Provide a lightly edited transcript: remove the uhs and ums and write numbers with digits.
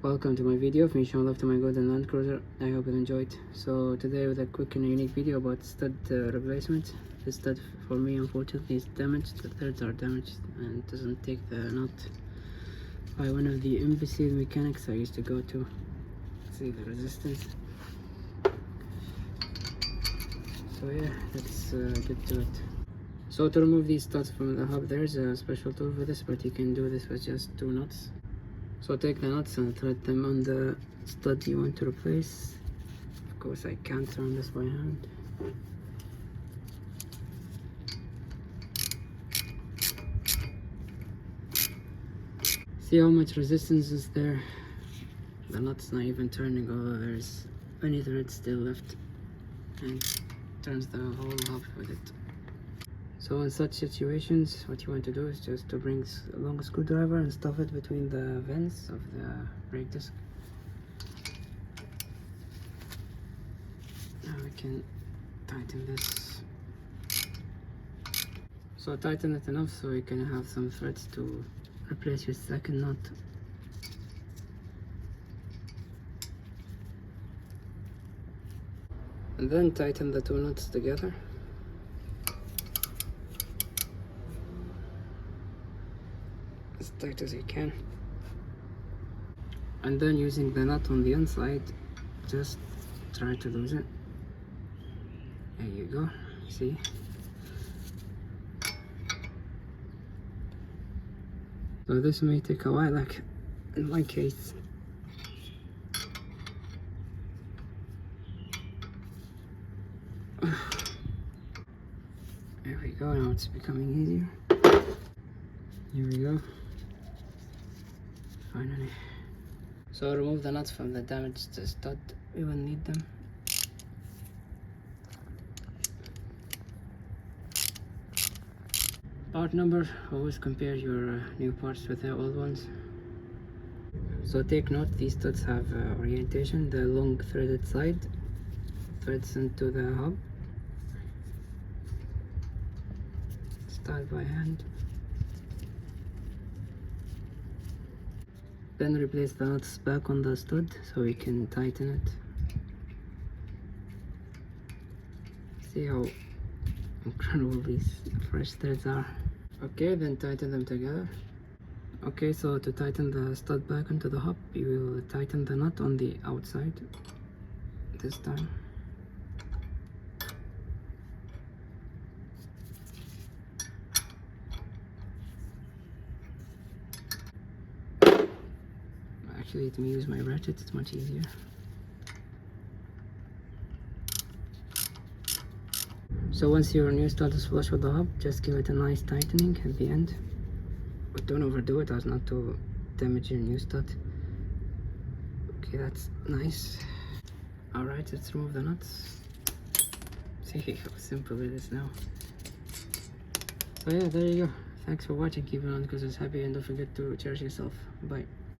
Welcome to my video of me showing love to my golden Land Cruiser. I hope you enjoyed. So today with a quick and unique video about stud replacement. The stud for me unfortunately is damaged, the threads are damaged and doesn't take the knot by one of the imbecile mechanics I used to go to. See the resistance. So yeah, let's get to it. So to remove these studs from the hub, there's a special tool for this, but you can do this with just 2 nuts. So take the nuts and thread them on the stud you want to replace. Of course I can't turn this by hand. See how much resistance is there? The nut's not even turning, although there's any thread still left, and turns the whole hub with it. So in such situations, what you want to do is just to bring a long screwdriver and stuff it between the vents of the brake disc. Now we can tighten this. So tighten it enough so you can have some threads to replace your second nut. And then tighten the 2 nuts together. As tight as you can, and then using the nut on the inside, just try to lose it. There you go, see? So this may take a while, like in my case. There we go, now it's becoming easier. Here we go. Finally. So remove the nuts from the damaged stud, we will need them. Part number, always compare your new parts with the old ones. So take note, these studs have orientation. The long threaded side threads into the hub. Start by hand. Then replace the nuts back on the stud so we can tighten it. See how incredible these fresh threads are. Okay, then tighten them together. Okay, so to tighten the stud back into the hub, you will tighten the nut on the outside this time. Actually, let me use my ratchet, it's much easier. So once your new stud is flush with the hub, just give it a nice tightening at the end. But don't overdo it as not to damage your new stud. Okay, that's nice. Alright, let's remove the nuts. See how simple it is now. So yeah, there you go. Thanks for watching. Keep it on because it's happy and don't forget to cherish yourself. Bye.